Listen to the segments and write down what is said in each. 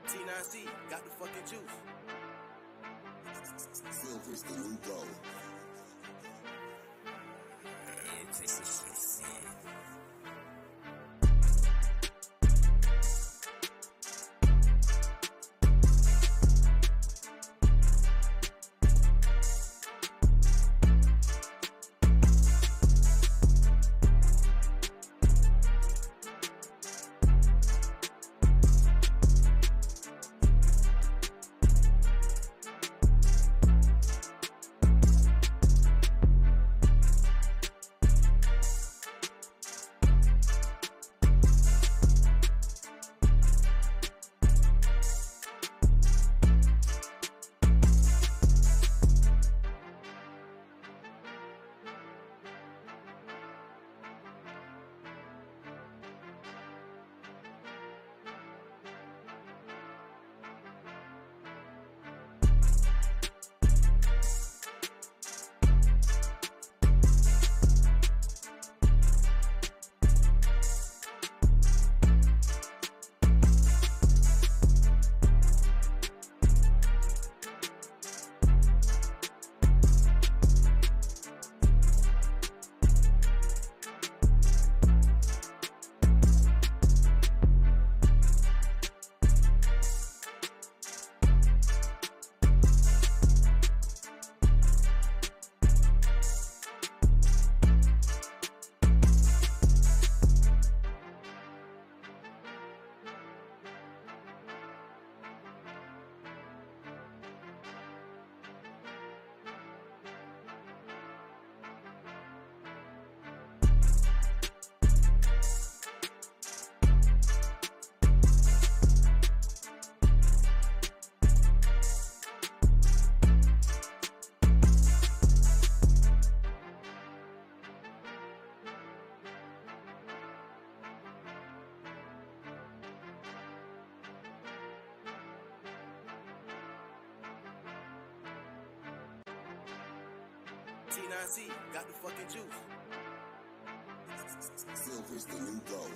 T9C got the fucking juice. Silver's the new gold. T9C got the fucking juice. Silver's the new gold.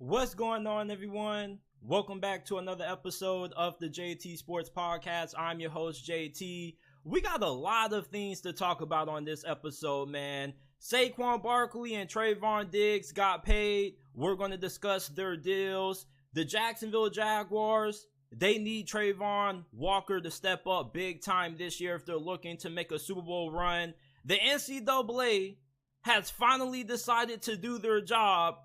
What's going on, everyone? Welcome back to another episode of the JT Sports Podcast. I'm your host, JT. We got a lot of things to talk about on this episode, man. Saquon Barkley and Trevon Diggs got paid. We're going to discuss their deals. The Jacksonville Jaguars, they need Travon Walker to step up big time this year if they're looking to make a Super Bowl run. The NCAA has finally decided to do their job.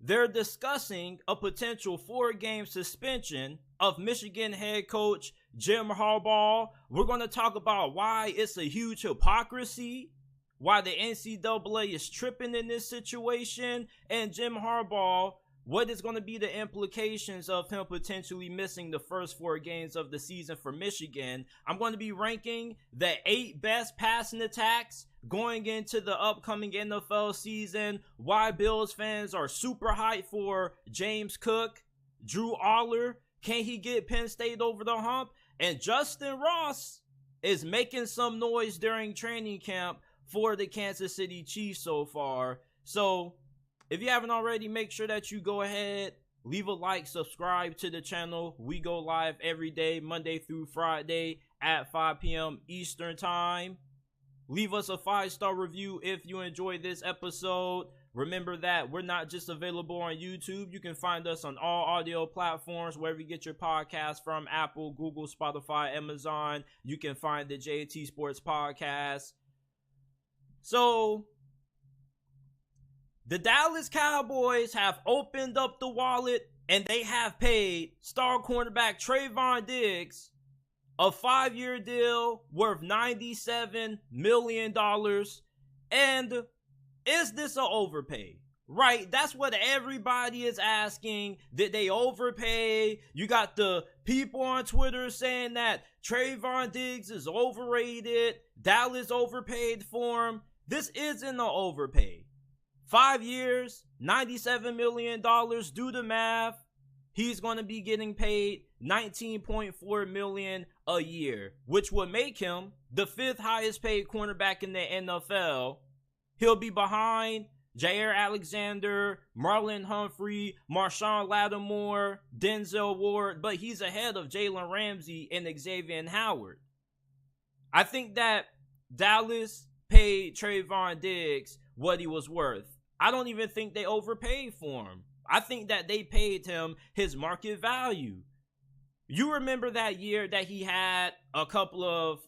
They're discussing a potential 4-game suspension of Michigan head coach Jim Harbaugh. We're going to talk about why it's a huge hypocrisy, why the NCAA is tripping in this situation, and Jim Harbaugh, what is going to be the implications of him potentially missing the first 4 games of the season for Michigan. I'm going to be ranking the 8 best passing attacks going into the upcoming NFL season, why Bills fans are super hyped for James Cook, Drew Allar, can he get Penn State over the hump? And Justyn Ross is making some noise during training camp for the Kansas City Chiefs so far. So if you haven't already, make sure that you go ahead, leave a like, subscribe to the channel. We go live every day, Monday through Friday at 5 p.m. Eastern Time. Leave us a 5-star review if you enjoyed this episode. Remember that we're not just available on YouTube. You can find us on all audio platforms, wherever you get your podcasts from, Apple, Google, Spotify, Amazon. You can find the JT Sports Podcast. So, the Dallas Cowboys have opened up the wallet and they have paid star cornerback Trevon Diggs a 5-year deal worth $97 million. And is this an overpay? Right? That's what everybody is asking. Did they overpay? You got the people on Twitter saying that Trevon Diggs is overrated. Dallas overpaid for him. This isn't an overpay. 5 years, $97 million. Do the math. He's going to be getting paid $19.4 million a year, which would make him the 5th highest paid cornerback in the NFL. He'll be behind Jair Alexander, Marlon Humphrey, Marshawn Lattimore, Denzel Ward, but he's ahead of Jalen Ramsey and Xavier Howard. I think that Dallas paid Trevon Diggs what he was worth. I don't even think they overpaid for him. I think that they paid him his market value. You remember that year that he had a couple of,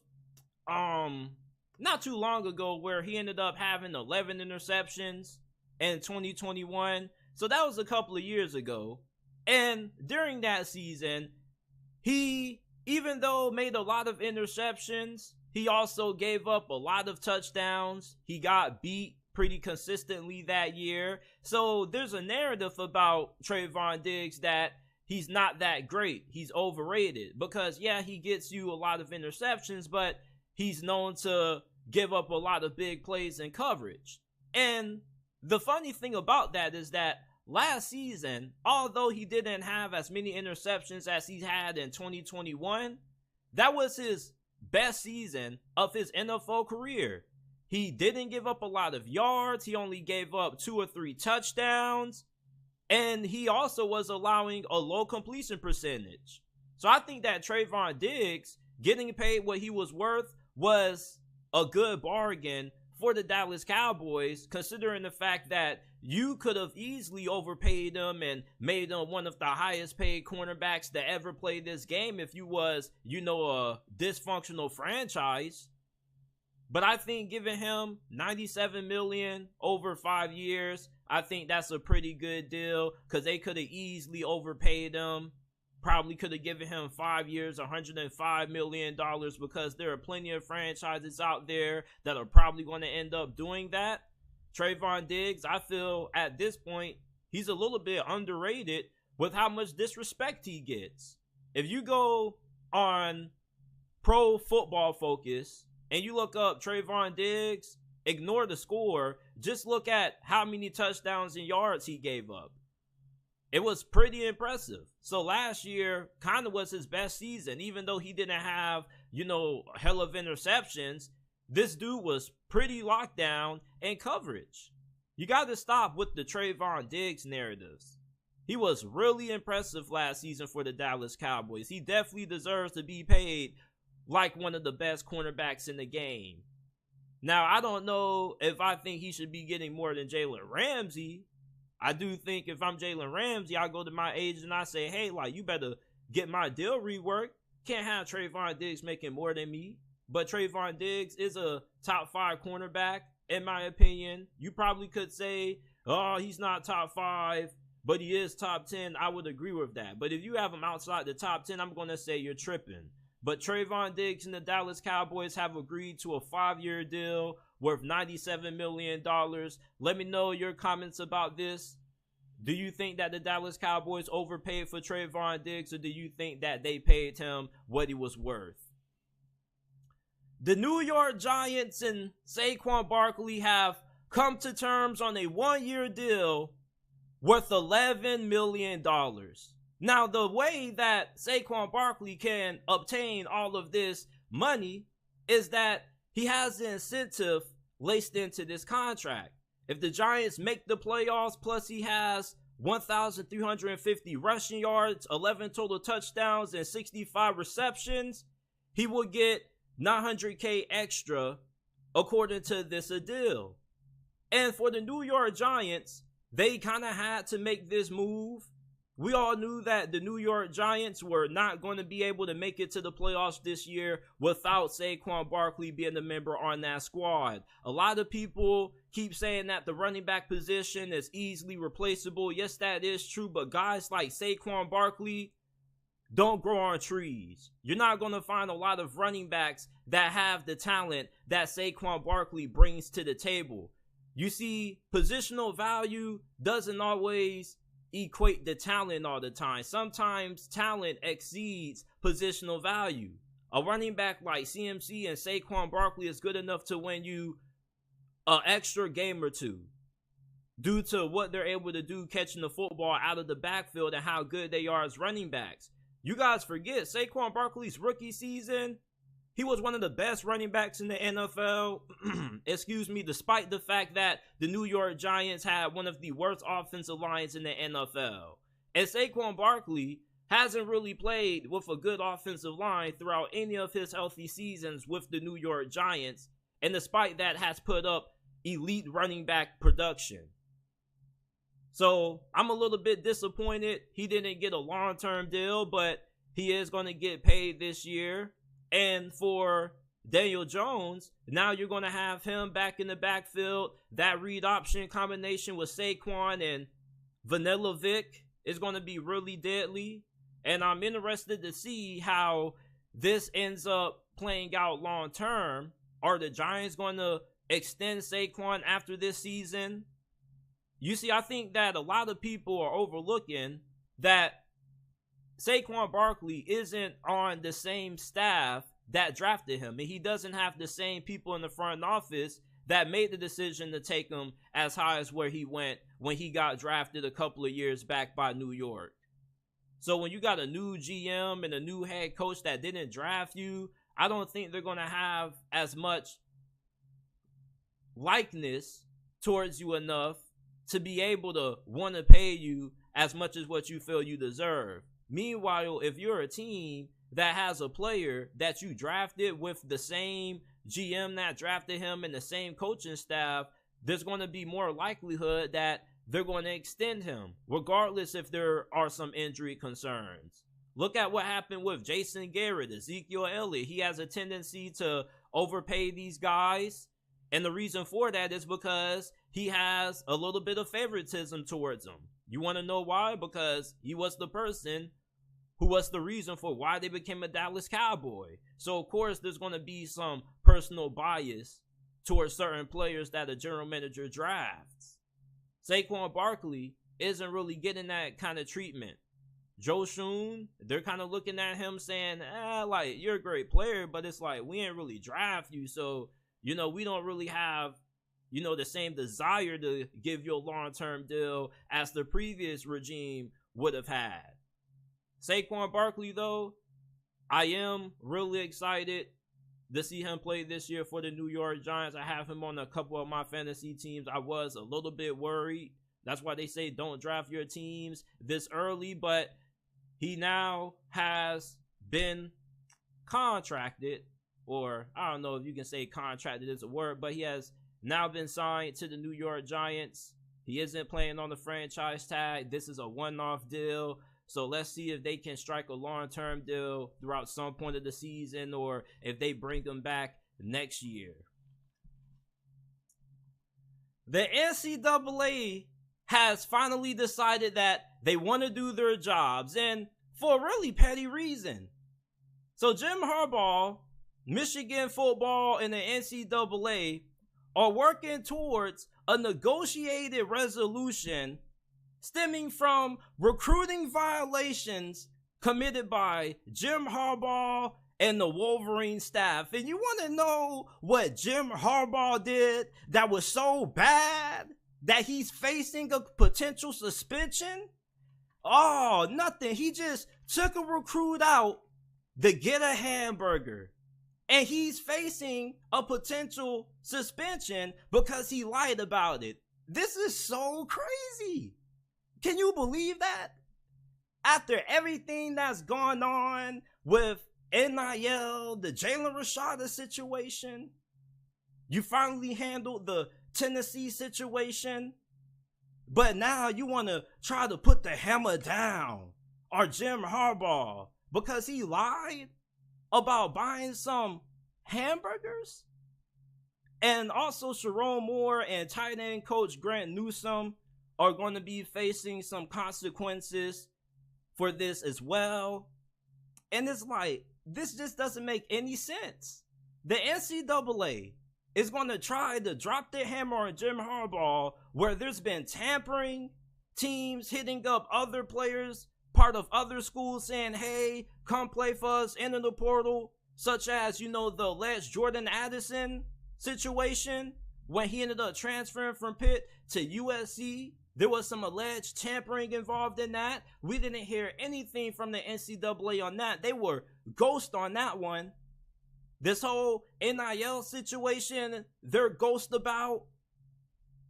not too long ago, where he ended up having 11 interceptions in 2021. So that was a couple of years ago. And during that season, he, even though made a lot of interceptions, he also gave up a lot of touchdowns. He got beat pretty consistently that year. So there's a narrative about Trevon Diggs that he's not that great. He's overrated because, yeah, he gets you a lot of interceptions, but he's known to give up a lot of big plays and coverage. And the funny thing about that is that last season, although he didn't have as many interceptions as he had in 2021, that was his best season of his NFL career. He didn't give up a lot of yards. He only gave up 2 or 3 touchdowns. And he also was allowing a low completion percentage. So I think that Trevon Diggs getting paid what he was worth was a good bargain for the Dallas Cowboys, considering the fact that you could have easily overpaid him and made him one of the highest paid cornerbacks to ever play this game if you was, a dysfunctional franchise. But I think giving him $97 million over 5 years, I think that's a pretty good deal because they could have easily overpaid him. Probably could have given him 5 years, $105 million, because there are plenty of franchises out there that are probably going to end up doing that. Trevon Diggs, I feel at this point, he's a little bit underrated with how much disrespect he gets. If you go on Pro Football Focus and you look up Trevon Diggs, ignore the score, just look at how many touchdowns and yards he gave up. It was pretty impressive. So last year kind of was his best season, even though he didn't have, a hell of interceptions. This dude was pretty locked down in coverage. You got to stop with the Trevon Diggs narratives. He was really impressive last season for the Dallas Cowboys. He definitely deserves to be paid like one of the best cornerbacks in the game. Now, I don't know if I think he should be getting more than Jalen Ramsey. I do think if I'm Jalen Ramsey, I go to my agent and I say, hey, you better get my deal reworked. Can't have Trevon Diggs making more than me. But Trevon Diggs is a top 5 cornerback, in my opinion. You probably could say, oh, he's not top 5, but he is top 10. I would agree with that. But if you have him outside the top 10, I'm going to say you're tripping. But Trevon Diggs and the Dallas Cowboys have agreed to a 5-year deal worth $97 million. Let me know your comments about this. Do you think that the Dallas Cowboys overpaid for Trevon Diggs, or do you think that they paid him what he was worth? The New York Giants and Saquon Barkley have come to terms on a 1-year deal worth $11 million. Now, the way that Saquon Barkley can obtain all of this money is that he has the incentive laced into this contract. If the Giants make the playoffs, plus he has 1,350 rushing yards, 11 total touchdowns, and 65 receptions, he will get $900K extra according to this deal. And for the New York Giants, they kind of had to make this move. We all knew that the New York Giants were not going to be able to make it to the playoffs this year without Saquon Barkley being a member on that squad. A lot of people keep saying that the running back position is easily replaceable. Yes, that is true, but guys like Saquon Barkley, don't grow on trees. You're not going to find a lot of running backs that have the talent that Saquon Barkley brings to the table. You see, positional value doesn't always equate the talent all the time. Sometimes talent exceeds positional value. A running back like CMC and Saquon Barkley is good enough to win you an extra game or two due to what they're able to do catching the football out of the backfield and how good they are as running backs. You guys forget, Saquon Barkley's rookie season, he was one of the best running backs in the NFL, despite the fact that the New York Giants had one of the worst offensive lines in the NFL. And Saquon Barkley hasn't really played with a good offensive line throughout any of his healthy seasons with the New York Giants, and despite that has put up elite running back production. So I'm a little bit disappointed he didn't get a long-term deal, but he is going to get paid this year. And for Daniel Jones, now you're going to have him back in the backfield. That read option combination with Saquon and Vanilla Vic is going to be really deadly. And I'm interested to see how this ends up playing out long-term. Are the Giants going to extend Saquon after this season? You see, I think that a lot of people are overlooking that Saquon Barkley isn't on the same staff that drafted him. And he doesn't have the same people in the front office that made the decision to take him as high as where he went when he got drafted a couple of years back by New York. So when you got a new GM and a new head coach that didn't draft you, I don't think they're going to have as much likeness towards you enough to be able to want to pay you as much as what you feel you deserve. Meanwhile, if you're a team that has a player that you drafted with the same GM that drafted him and the same coaching staff, there's going to be more likelihood that they're going to extend him, regardless if there are some injury concerns. Look at what happened with Jason Garrett, Ezekiel Elliott. He has a tendency to overpay these guys. And the reason for that is because he has a little bit of favoritism towards them. You want to know why? Because he was the person who was the reason for why they became a Dallas Cowboy. So, of course, there's going to be some personal bias towards certain players that a general manager drafts. Saquon Barkley isn't really getting that kind of treatment. Joe Schoen, they're kind of looking at him saying, like, you're a great player, but it's like, we ain't really draft you, so, we don't really have, the same desire to give you a long-term deal as the previous regime would have had. Saquon Barkley, though, I am really excited to see him play this year for the New York Giants. I have him on a couple of my fantasy teams. I was a little bit worried. That's why they say don't draft your teams this early, but he now has been contracted, or I don't know if you can say contracted is a word, but he has now been signed to the New York Giants. He isn't playing on the franchise tag. This is a one-off deal. So let's see if they can strike a long-term deal throughout some point of the season, or if they bring him back next year. The NCAA has finally decided that they want to do their jobs, and for a really petty reason. So Jim Harbaugh, Michigan football, and the NCAA are working towards a negotiated resolution stemming from recruiting violations committed by Jim Harbaugh and the Wolverine staff. And you want to know what Jim Harbaugh did that was so bad that he's facing a potential suspension? Oh, nothing. He just took a recruit out to get a hamburger. And he's facing a potential suspension because he lied about it. This is so crazy. Can you believe that? After everything that's gone on with NIL, the Jalen Rashada situation, you finally handled the Tennessee situation, but now you want to try to put the hammer down on Jim Harbaugh because he lied about buying some hamburgers? And also Sharon Moore and tight end coach Grant Newsome are going to be facing some consequences for this as well. And it's like, this just doesn't make any sense. The NCAA is going to try to drop their hammer on Jim Harbaugh, where there's been tampering, teams hitting up other players, part of other schools saying, hey, come play for us, enter the portal, such as, the alleged Jordan Addison situation when he ended up transferring from Pitt to USC. There was some alleged tampering involved in that. We didn't hear anything from the NCAA on that. They were ghost on that one. This whole NIL situation, they're ghost about.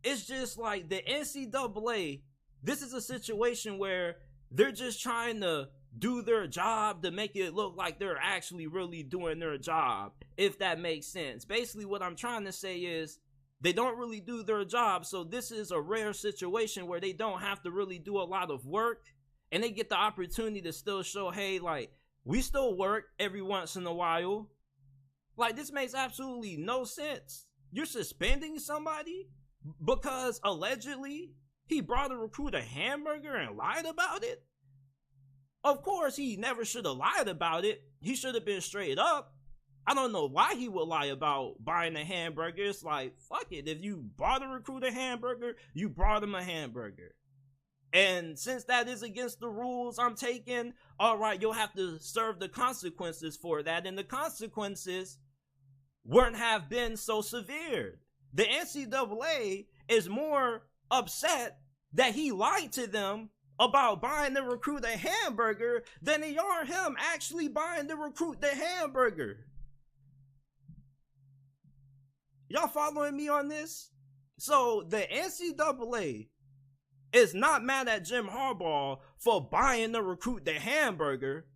It's just like the NCAA, this is a situation where they're just trying to do their job to make it look like they're actually really doing their job, if that makes sense. Basically, what I'm trying to say is they don't really do their job, so this is a rare situation where they don't have to really do a lot of work, and they get the opportunity to still show, hey, like, we still work every once in a while. Like, this makes absolutely no sense. You're suspending somebody because allegedly he brought a recruit a hamburger and lied about it? Of course, he never should have lied about it. He should have been straight up. I don't know why he would lie about buying a hamburger. It's like, fuck it. If you bought a recruit a hamburger, you brought him a hamburger. And since that is against the rules I'm taking, all right, you'll have to serve the consequences for that. And the consequences wouldn't have been so severe. The NCAA is more upset that he lied to them about buying the recruit a hamburger than they are him actually buying the recruit the hamburger. Y'all following me on this? So the NCAA is not mad at Jim Harbaugh for buying the recruit the hamburger.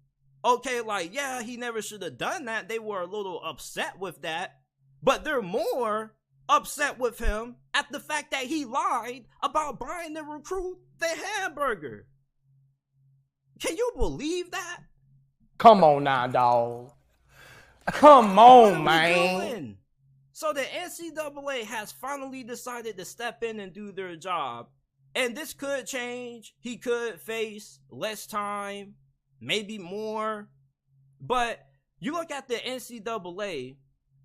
Okay, like, yeah, he never should have done that. They were a little upset with that. But they're more upset with him at the fact that he lied about buying the recruit the hamburger. Can you believe that? Come on now, dog. Come on, man. Doing? So the NCAA has finally decided to step in and do their job. And this could change. He could face less time, maybe more. But you look at the NCAA,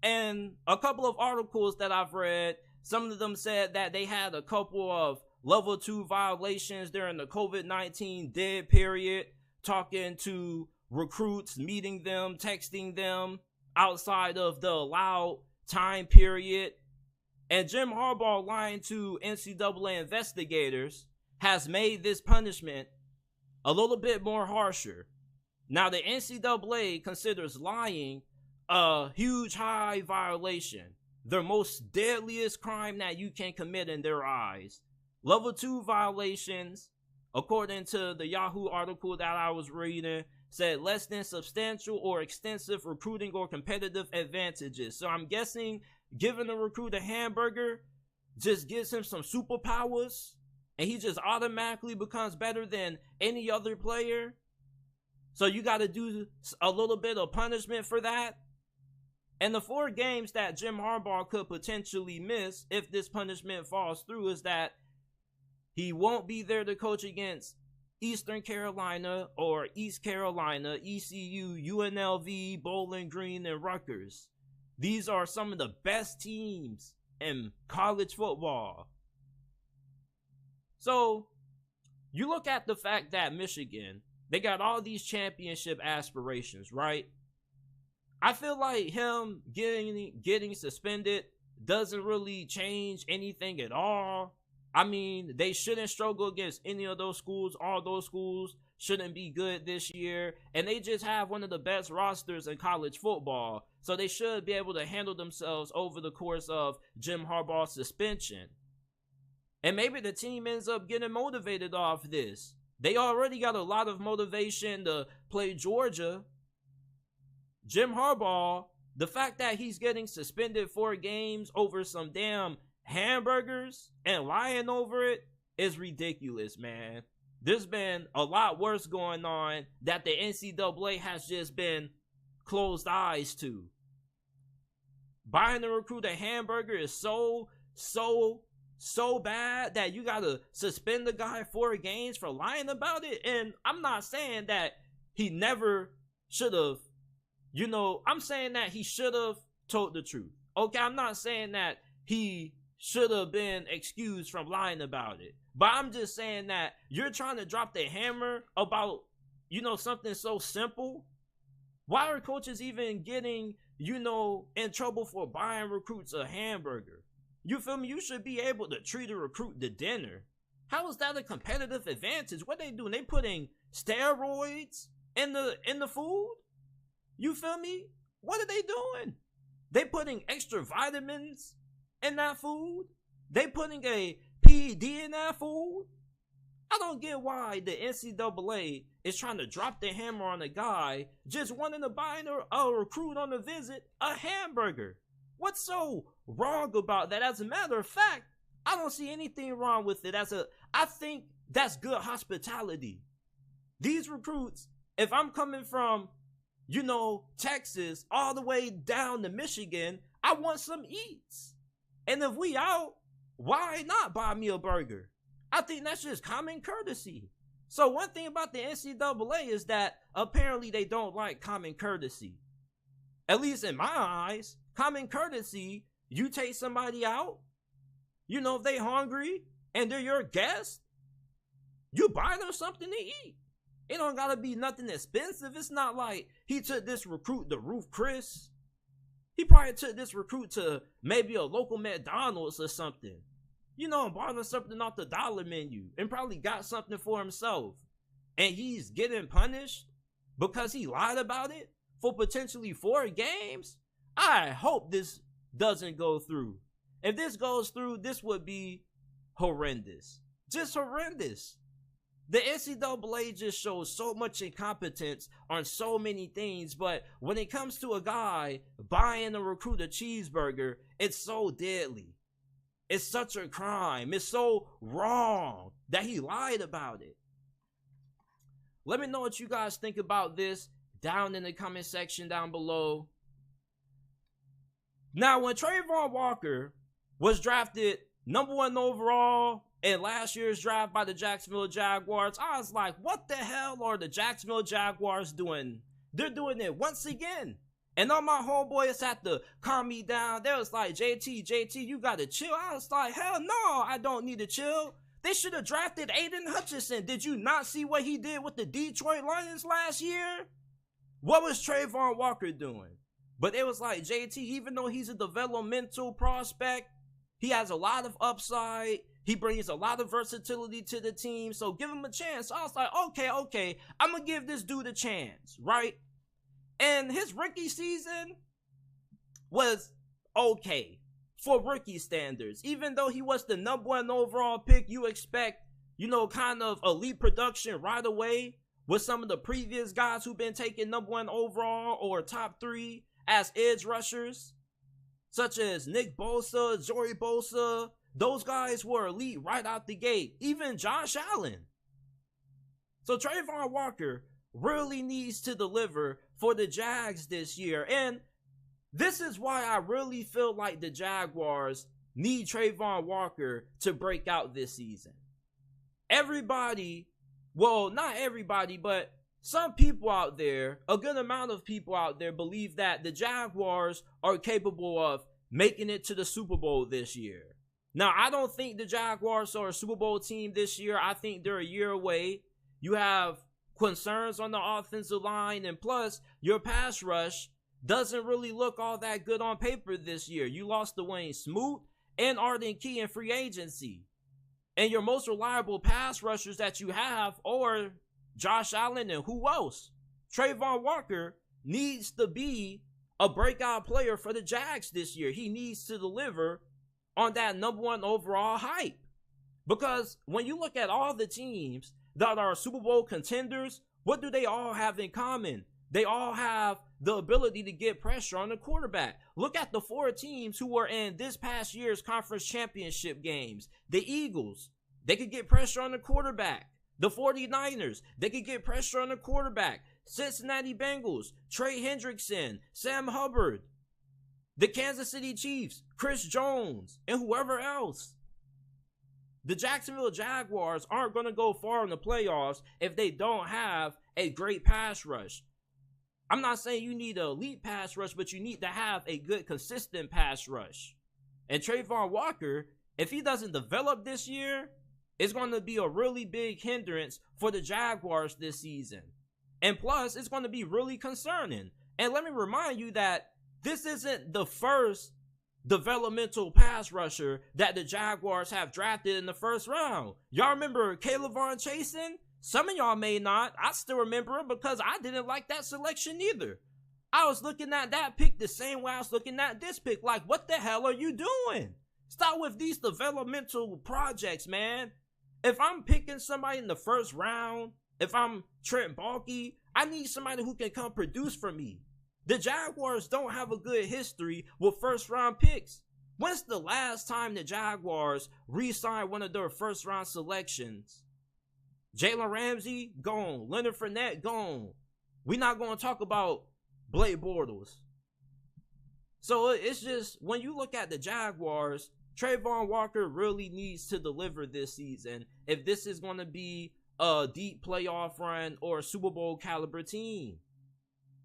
and a couple of articles that I've read, some of them said that they had a couple of level 2 violations during the COVID-19 dead period, talking to recruits, meeting them, texting them outside of the allowed time period. And Jim Harbaugh lying to NCAA investigators has made this punishment a little bit more harsher. Now, the NCAA considers lying a huge high violation, the most deadliest crime that you can commit in their eyes. Level 2 violations, according to the Yahoo article that I was reading, said less than substantial or extensive recruiting or competitive advantages. So I'm guessing giving a recruit a hamburger just gives him some superpowers and he just automatically becomes better than any other player. So you got to do a little bit of punishment for that. And the 4 games that Jim Harbaugh could potentially miss if this punishment falls through is that he won't be there to coach against Eastern Carolina or East Carolina, ECU, UNLV, Bowling Green, and Rutgers. These are some of the best teams in college football. So you look at the fact that Michigan, they got all these championship aspirations, right? I feel like him getting suspended doesn't really change anything at all. I mean, they shouldn't struggle against any of those schools. All those schools shouldn't be good this year. And they just have one of the best rosters in college football. So they should be able to handle themselves over the course of Jim Harbaugh's suspension. And maybe the team ends up getting motivated off this. They already got a lot of motivation to play Georgia. Jim Harbaugh, the fact that he's getting suspended 4 games over some damn hamburgers and lying over it is ridiculous, man. There's been a lot worse going on that the NCAA has just been closed eyes to. Buying a recruit a hamburger is so bad that you gotta suspend the guy 4 games for lying about it. And I'm not saying that he never should have, I'm saying that he should have told the truth. Okay, I'm not saying that he should have been excused from lying about it. But I'm just saying that you're trying to drop the hammer about, something so simple. Why are coaches even getting, in trouble for buying recruits a hamburger? You feel me? You should be able to treat a recruit to dinner. How is that a competitive advantage? What they doing? They putting steroids in the food? You feel me? What are they doing? They putting extra vitamins in that food? They putting a PED in that food? I don't get why the NCAA is trying to drop the hammer on a guy just wanting to buy a recruit on a visit a hamburger. What's so wrong about that? As a matter of fact, I don't see anything wrong with it. I think that's good hospitality. These recruits, if I'm coming from, Texas all the way down to Michigan, I want some eats. And if we out, why not buy me a burger? I think that's just common courtesy. So one thing about the NCAA is that apparently they don't like common courtesy. At least in my eyes, common courtesy, you take somebody out, if they hungry and they're your guest, you buy them something to eat. It don't gotta be nothing expensive. It's not like he took this recruit to Ruth Chris. He probably took this recruit to maybe a local McDonald's or something. Bought him something off the dollar menu and probably got something for himself. And he's getting punished because he lied about it for potentially 4 games? I hope this doesn't go through. If this goes through, this would be horrendous. Just horrendous. The NCAA just shows so much incompetence on so many things, but when it comes to a guy buying a recruit a cheeseburger, it's so deadly. It's such a crime. It's so wrong that he lied about it. Let me know what you guys think about this down in the comment section down below. Now, when Travon Walker was drafted #1 overall in last year's draft by the Jacksonville Jaguars, I was like, what the hell are the Jacksonville Jaguars doing? They're doing it once again. And all my homeboys had to calm me down. They was like, JT, you gotta chill. I was like, hell no, I don't need to chill. They should have drafted Aiden Hutchinson. Did you not see what he did with the Detroit Lions last year? What was Travon Walker doing? But it was like, JT, even though he's a developmental prospect, he has a lot of upside. He brings a lot of versatility to the team. So give him a chance. I was like, okay. I'm going to give this dude a chance, right? And his rookie season was okay for rookie standards. Even though he was the #1 overall pick, you expect, kind of elite production right away with some of the previous guys who've been taken #1 overall or top 3 as edge rushers, such as Nick Bosa, Joey Bosa. Those guys were elite right out the gate. Even Josh Allen. So Travon Walker really needs to deliver for the Jags this year. And this is why I really feel like the Jaguars need Travon Walker to break out this season. Everybody, well, not everybody, but some people out there, a good amount of people out there believe that the Jaguars are capable of making it to the Super Bowl this year. Now, I don't think the Jaguars are a Super Bowl team this year. I think they're a year away. You have concerns on the offensive line, and plus, your pass rush doesn't really look all that good on paper this year. You lost Dwayne Smoot and Arden Key in free agency. And your most reliable pass rushers that you have are Josh Allen and who else? Travon Walker needs to be a breakout player for the Jags this year. He needs to deliver on that #1 overall hype. Because when you look at all the teams that are Super Bowl contenders, what do they all have in common? They all have the ability to get pressure on the quarterback. Look at the 4 teams who were in this past year's conference championship games. The Eagles, they could get pressure on the quarterback. The 49ers, they could get pressure on the quarterback. Cincinnati Bengals, Trey Hendrickson, Sam Hubbard. The Kansas City Chiefs, Chris Jones, and whoever else. The Jacksonville Jaguars aren't going to go far in the playoffs if they don't have a great pass rush. I'm not saying you need an elite pass rush, but you need to have a good, consistent pass rush. And Travon Walker, if he doesn't develop this year, it's going to be a really big hindrance for the Jaguars this season. And plus, it's going to be really concerning. And let me remind you that this isn't the first developmental pass rusher that the Jaguars have drafted in the first round. Y'all remember Caleb Chasen? Some of y'all may not. I still remember it because I didn't like that selection either. I was looking at that pick the same way I was looking at this pick. Like, what the hell are you doing? Stop with these developmental projects, man. If I'm picking somebody in the first round, if I'm Trent Baalke, I need somebody who can come produce for me. The Jaguars don't have a good history with first-round picks. When's the last time the Jaguars re-signed one of their first-round selections? Jalen Ramsey, gone. Leonard Fournette, gone. We're not going to talk about Blake Bortles. So it's just, when you look at the Jaguars, Travon Walker really needs to deliver this season if this is going to be a deep playoff run or a Super Bowl caliber team.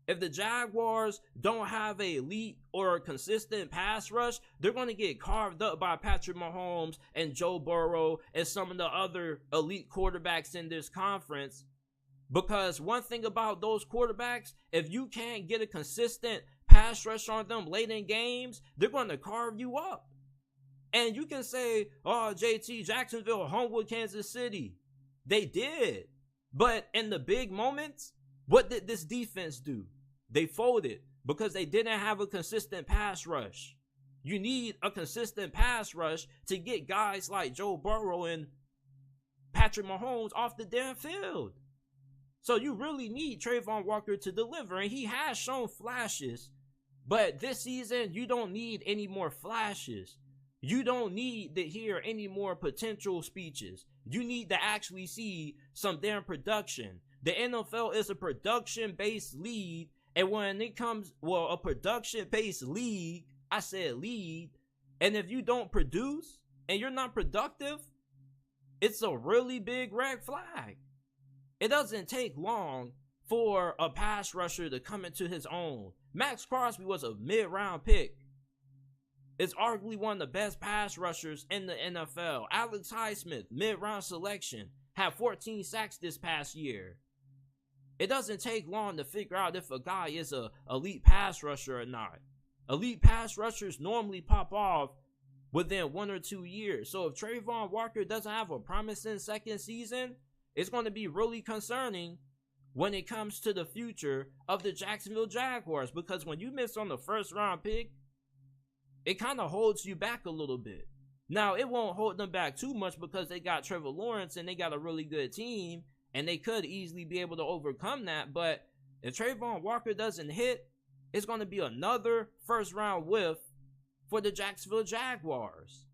If the Jaguars don't have an elite or a consistent pass rush, they're going to get carved up by Patrick Mahomes and Joe Burrow and some of the other elite quarterbacks in this conference. Because one thing about those quarterbacks, if you can't get a consistent pass rush on them late in games, they're going to carve you up. And you can say, oh, JT, Jacksonville hung with Kansas City. They did. But in the big moments, what did this defense do? They folded because they didn't have a consistent pass rush. You need a consistent pass rush to get guys like Joe Burrow and Patrick Mahomes off the damn field. So you really need Travon Walker to deliver, and he has shown flashes. But this season, you don't need any more flashes. You don't need to hear any more potential speeches. You need to actually see some damn production. The NFL is a production-based league. And when it comes, a production-based league, I said league, and if you don't produce and you're not productive, it's a really big red flag. It doesn't take long for a pass rusher to come into his own. Max Crosby was a mid-round pick. It's arguably one of the best pass rushers in the NFL. Alex Highsmith, mid-round selection, had 14 sacks this past year. It doesn't take long to figure out if a guy is an elite pass rusher or not. Elite pass rushers normally pop off within 1 or 2 years. So if Travon Walker doesn't have a promising second season, it's going to be really concerning when it comes to the future of the Jacksonville Jaguars. Because when you miss on the first round pick, it kind of holds you back a little bit. Now, it won't hold them back too much because they got Trevor Lawrence and they got a really good team. And they could easily be able to overcome that. But if Travon Walker doesn't hit, it's going to be another first-round whiff for the Jacksonville Jaguars.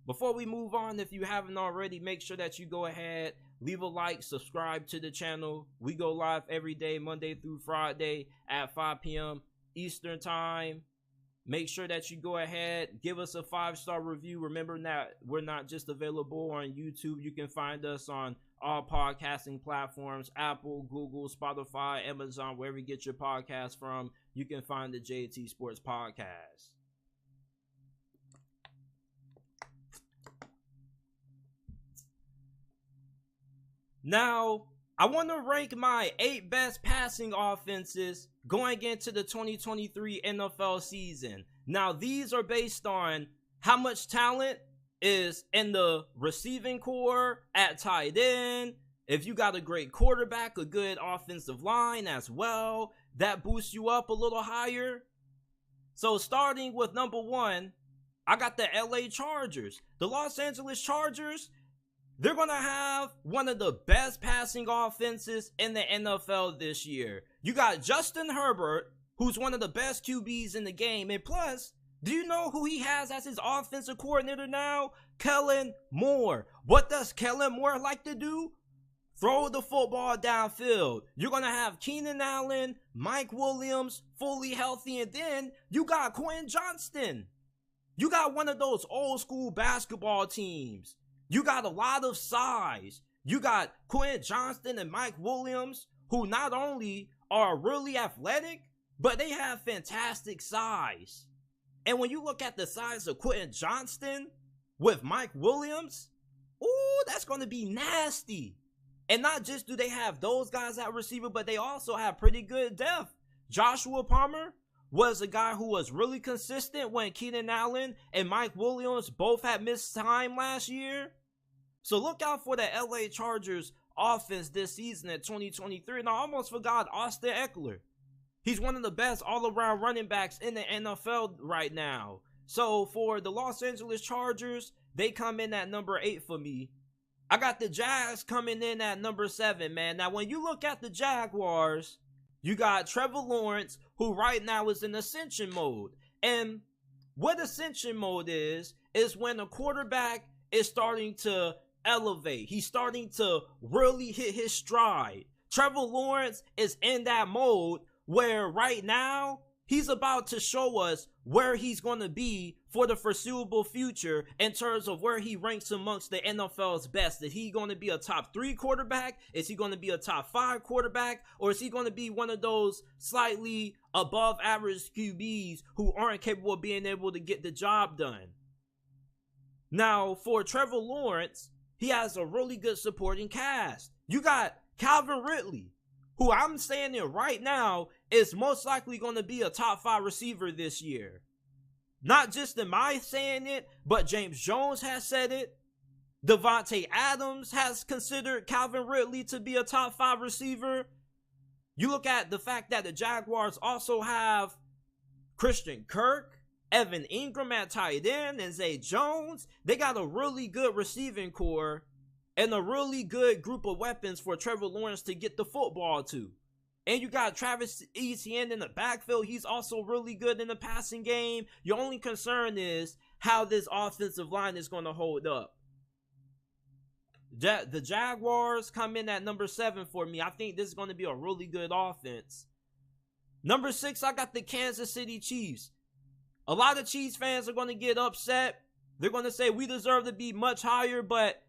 Before we move on, if you haven't already, make sure that you go ahead, leave a like, subscribe to the channel. We go live every day, Monday through Friday at 5 p.m. Eastern Time. Make sure that you go ahead, give us a 5-star review. Remember that we're not just available on YouTube. You can find us on all podcasting platforms, Apple, Google, Spotify, Amazon, wherever you get your podcast from. You can find the JT Sports Podcast. Now, I want to rank my 8 best passing offenses going into the 2023 NFL season. Now, these are based on how much talent is in the receiving core, at tight end. If you got a great quarterback, a good offensive line as well, that boosts you up a little higher. So starting with number 1, I got the LA Chargers. The Los Angeles Chargers, they're going to have one of the best passing offenses in the NFL this year. You got Justin Herbert, who's one of the best QBs in the game. And plus, do you know who he has as his offensive coordinator now? Kellen Moore. What does Kellen Moore like to do? Throw the football downfield. You're going to have Keenan Allen, Mike Williams, fully healthy. And then you got Quentin Johnston. You got one of those old school basketball teams. You got a lot of size. You got Quentin Johnston and Mike Williams, who not only are really athletic, but they have fantastic size. And when you look at the size of Quentin Johnston with Mike Williams, ooh, that's going to be nasty. And not just do they have those guys at receiver, but they also have pretty good depth. Joshua Palmer was a guy who was really consistent when Keenan Allen and Mike Williams both had missed time last year. So look out for the LA Chargers offense this season in 2023. And I almost forgot Austin Eckler. He's one of the best all-around running backs in the NFL right now. So for the Los Angeles Chargers, they come in at number 8 for me. I got the Jags coming in at number 7, man. Now, when you look at the Jaguars, you got Trevor Lawrence, who right now is in ascension mode. And what ascension mode is when a quarterback is starting to elevate. He's starting to really hit his stride. Trevor Lawrence is in that mode where right now he's about to show us where he's going to be for the foreseeable future in terms of where he ranks amongst the NFL's best. Is he going to be a top 3 quarterback? Is he going to be a top 5 quarterback? Or is he going to be one of those slightly above average QBs who aren't capable of being able to get the job done? Now, for Trevor Lawrence, he has a really good supporting cast. You got Calvin Ridley, who I'm saying it right now is most likely going to be a top 5 receiver this year. Not just am I saying it, but James Jones has said it. Devontae Adams has considered Calvin Ridley to be a top 5 receiver. You look at the fact that the Jaguars also have Christian Kirk, Evan Ingram at tight end, and Zay Jones. They got a really good receiving core and a really good group of weapons for Trevor Lawrence to get the football to. And you got Travis Etienne in the backfield. He's also really good in the passing game. Your only concern is how this offensive line is going to hold up. The Jaguars come in at number 7 for me. I think this is going to be a really good offense. Number 6, I got the Kansas City Chiefs. A lot of Chiefs fans are going to get upset. They're going to say we deserve to be much higher, but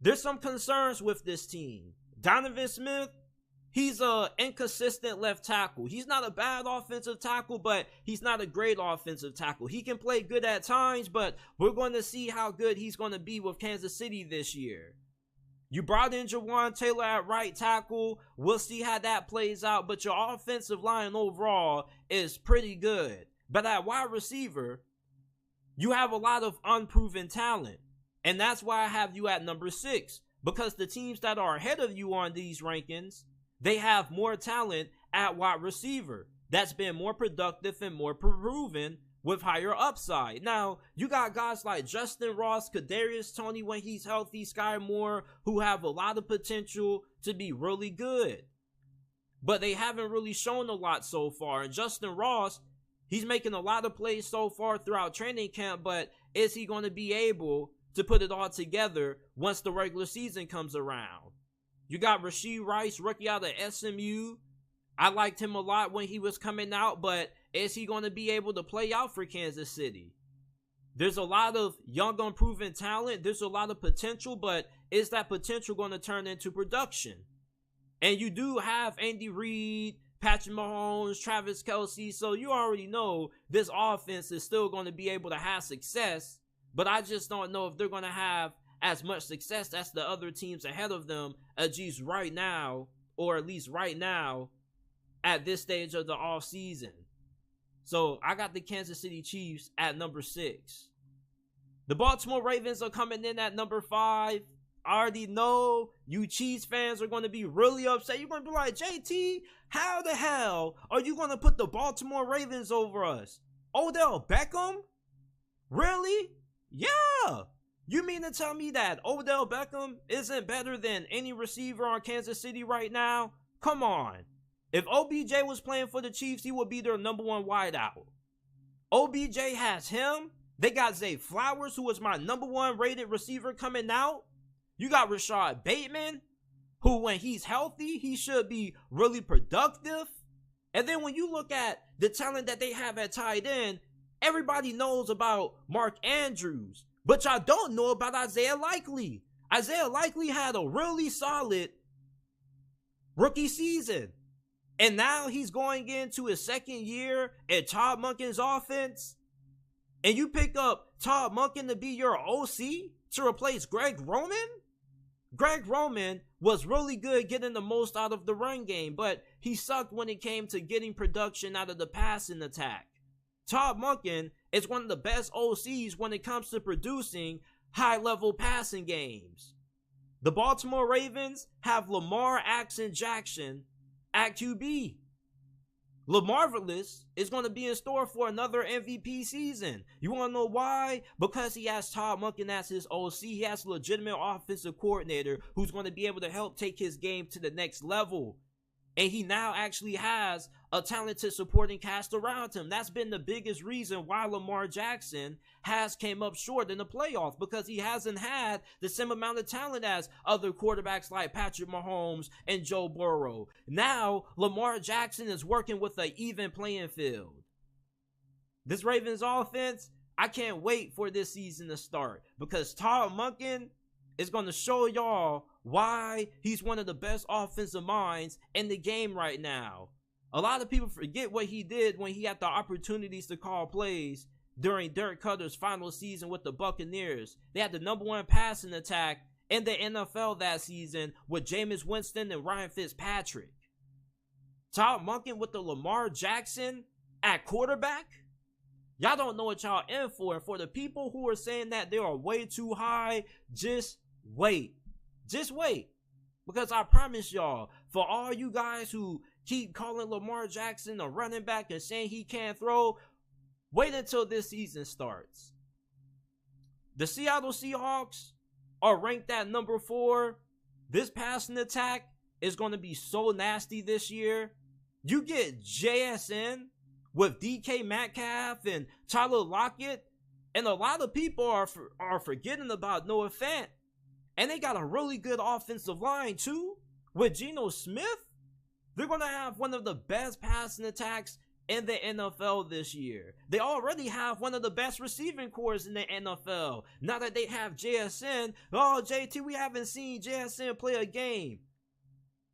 there's some concerns with this team. Donovan Smith, he's an inconsistent left tackle. He's not a bad offensive tackle, but he's not a great offensive tackle. He can play good at times, but we're going to see how good he's going to be with Kansas City this year. You brought in Jawan Taylor at right tackle. We'll see how that plays out, but your offensive line overall is pretty good. But at wide receiver, you have a lot of unproven talent. And that's why I have you at number 6. Because the teams that are ahead of you on these rankings, they have more talent at wide receiver. That's been more productive and more proven with higher upside. Now, you got guys like Justyn Ross, Kadarius Toney when he's healthy, Sky Moore, who have a lot of potential to be really good. But they haven't really shown a lot so far. And Justyn Ross, he's making a lot of plays so far throughout training camp, but is he going to be able to put it all together once the regular season comes around? You got Rashee Rice, rookie out of SMU. I liked him a lot when he was coming out, but is he going to be able to play out for Kansas City? There's a lot of young, unproven talent. There's a lot of potential, but is that potential going to turn into production? And you do have Andy Reid, Patrick Mahomes, Travis Kelce, so you already know this offense is still going to be able to have success, but I just don't know if they're going to have as much success as the other teams ahead of them, at least right now, at this stage of the offseason. So I got the Kansas City Chiefs at number 6. The Baltimore Ravens are coming in at number 5. I already know you Chiefs fans are going to be really upset. You're going to be like, JT, how the hell are you going to put the Baltimore Ravens over us? Odell Beckham? Really? Yeah. You mean to tell me that Odell Beckham isn't better than any receiver on Kansas City right now? Come on. If OBJ was playing for the Chiefs, he would be their number 1 wideout. OBJ has him. They got Zay Flowers, who was my number 1 rated receiver coming out. You got Rashad Bateman, who when he's healthy, he should be really productive. And then when you look at the talent that they have at tight end, everybody knows about Mark Andrews, but y'all don't know about Isaiah Likely. Isaiah Likely had a really solid rookie season. And now he's going into his second year at Todd Monken's offense. And you pick up Todd Monken to be your OC to replace Greg Roman? Greg Roman was really good getting the most out of the run game, but he sucked when it came to getting production out of the passing attack. Todd Monken is one of the best OCs when it comes to producing high-level passing games. The Baltimore Ravens have Lamar Jackson at QB. LaMarvelous is going to be in store for another MVP season. You want to know why? Because he has Todd Monken as his OC. He has a legitimate offensive coordinator who's going to be able to help take his game to the next level. And he now actually has a talented supporting cast around him. That's been the biggest reason why Lamar Jackson has came up short in the playoffs, because he hasn't had the same amount of talent as other quarterbacks like Patrick Mahomes and Joe Burrow. Now, Lamar Jackson is working with an even playing field. This Ravens offense, I can't wait for this season to start, because Todd Monken is going to show y'all why he's one of the best offensive minds in the game right now. A lot of people forget what he did when he had the opportunities to call plays during Dirk Cutter's final season with the Buccaneers. They had the #1 passing attack in the NFL that season with Jameis Winston and Ryan Fitzpatrick. Todd Monken with the Lamar Jackson at quarterback? Y'all don't know what y'all in for. And for the people who are saying that they are way too high, just wait. Just wait. Because I promise y'all, for all you guys who keep calling Lamar Jackson a running back and saying he can't throw, wait until this season starts. The Seattle Seahawks are ranked at number 4. This passing attack is going to be so nasty this year. You get JSN with DK Metcalf and Tyler Lockett, and a lot of people are forgetting about Noah Fant. And they got a really good offensive line too. With Geno Smith, they're going to have one of the best passing attacks in the NFL this year. They already have one of the best receiving corps in the NFL. Now that they have JSN, oh JT, we haven't seen JSN play a game.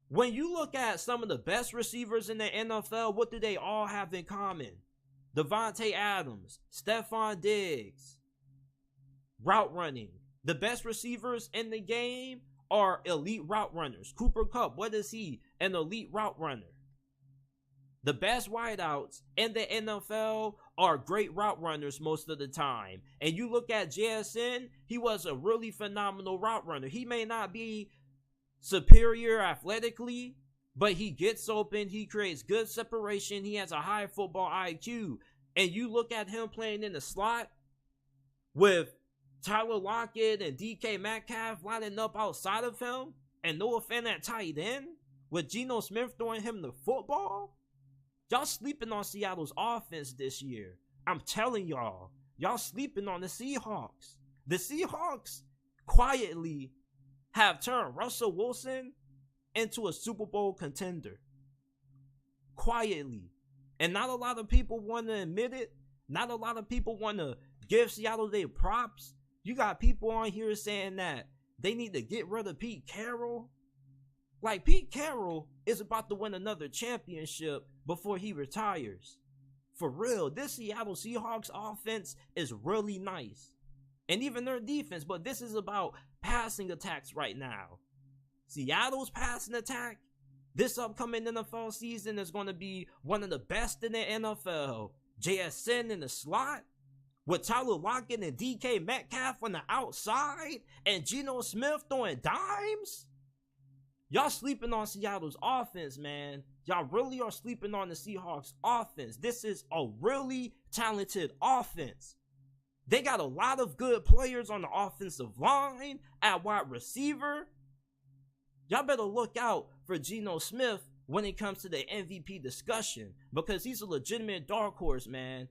When you look at some of the best receivers in the NFL, what do they all have in common? Devontae Adams, Stephon Diggs, route running. The best receivers in the game are elite route runners. Cooper Kupp, what is he? An elite route runner. The best wideouts in the NFL are great route runners most of the time. And you look at JSN, he was a really phenomenal route runner. He may not be superior athletically, but he gets open, he creates good separation, he has a high football IQ. And you look at him playing in the slot with Tyler Lockett and DK Metcalf lining up outside of him, and Noah Fant at tight end, with Geno Smith throwing him the football. Y'all sleeping on Seattle's offense this year. I'm telling y'all sleeping on the Seahawks. The Seahawks quietly have turned Russell Wilson into a Super Bowl contender. Quietly. And not a lot of people want to admit it. Not a lot of people want to give Seattle their props. You got people on here saying that they need to get rid of Pete Carroll. Like, Pete Carroll is about to win another championship before he retires. For real, this Seattle Seahawks offense is really nice. And even their defense, but this is about passing attacks right now. Seattle's passing attack this upcoming NFL season is going to be one of the best in the NFL. JSN in the slot, with Tyler Lockett and DK Metcalf on the outside, and Geno Smith throwing dimes. Y'all sleeping on Seattle's offense, man. Y'all really are sleeping on the Seahawks offense. This is a really talented offense. They got a lot of good players on the offensive line, at wide receiver. Y'all better look out for Geno Smith when it comes to the MVP discussion, because he's a legitimate dark horse, man.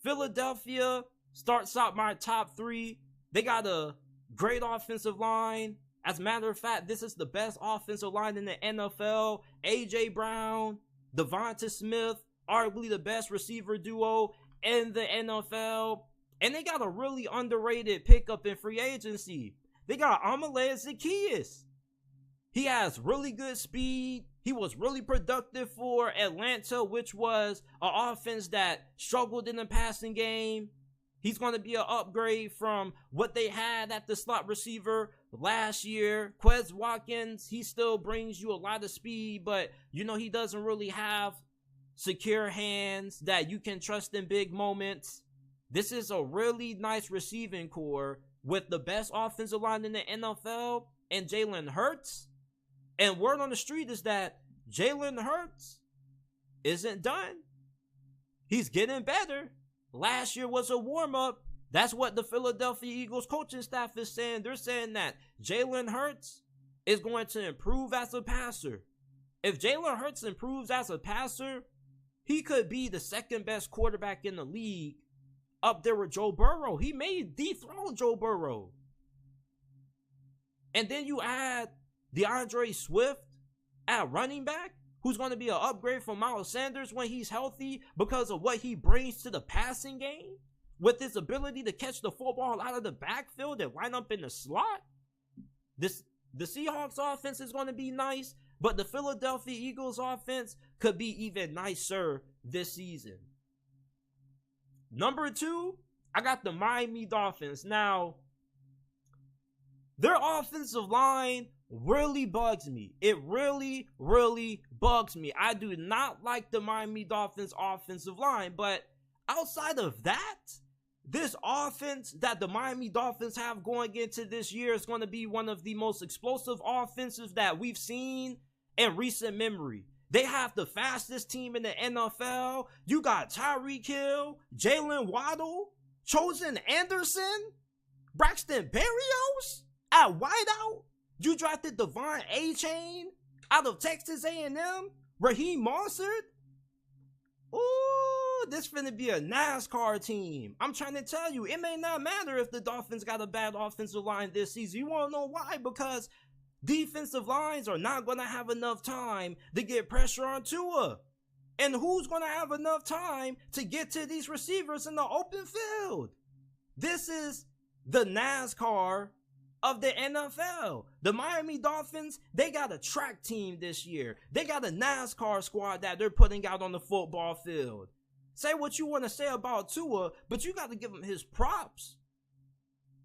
Philadelphia starts out my top 3. They got a great offensive line. As a matter of fact, this is the best offensive line in the NFL. A.J. Brown, Devonta Smith, arguably the best receiver duo in the NFL. And they got a really underrated pickup in free agency. They got Amalé Zaccheaus. He has really good speed. He was really productive for Atlanta, which was an offense that struggled in the passing game. He's going to be an upgrade from what they had at the slot receiver last year. Quez Watkins, he still brings you a lot of speed, but he doesn't really have secure hands that you can trust in big moments. This is a really nice receiving core with the best offensive line in the NFL and Jalen Hurts. And word on the street is that Jalen Hurts isn't done. He's getting better. Last year was a warm-up. That's what the Philadelphia Eagles coaching staff is saying. They're saying that Jalen Hurts is going to improve as a passer. If Jalen Hurts improves as a passer, he could be the second best quarterback in the league, up there with Joe Burrow. He may dethrone Joe Burrow. And then you add DeAndre Swift at running back, who's going to be an upgrade from Miles Sanders when he's healthy because of what he brings to the passing game with his ability to catch the football out of the backfield and line up in the slot. The Seahawks offense is going to be nice, but the Philadelphia Eagles offense could be even nicer this season. Number 2, I got the Miami Dolphins. Now, their offensive line really bugs me. It really, really bugs me. I do not like the Miami Dolphins offensive line, but outside of that, this offense that the Miami Dolphins have going into this year is going to be one of the most explosive offenses that we've seen in recent memory. They have the fastest team in the NFL. You got Tyreek Hill, Jalen Waddle, Chosen Anderson, Braxton Berrios at wideout. You drafted Devon A-Chain out of Texas A&M, Raheem Mostert. Ooh, this finna be a NASCAR team. I'm trying to tell you, it may not matter if the Dolphins got a bad offensive line this season. You wanna know why? Because defensive lines are not gonna have enough time to get pressure on Tua. And who's gonna have enough time to get to these receivers in the open field? This is the NASCAR of the NFL. The Miami Dolphins, they got a track team this year. They got a NASCAR squad that they're putting out on the football field. Say what you want to say about Tua, but you got to give him his props.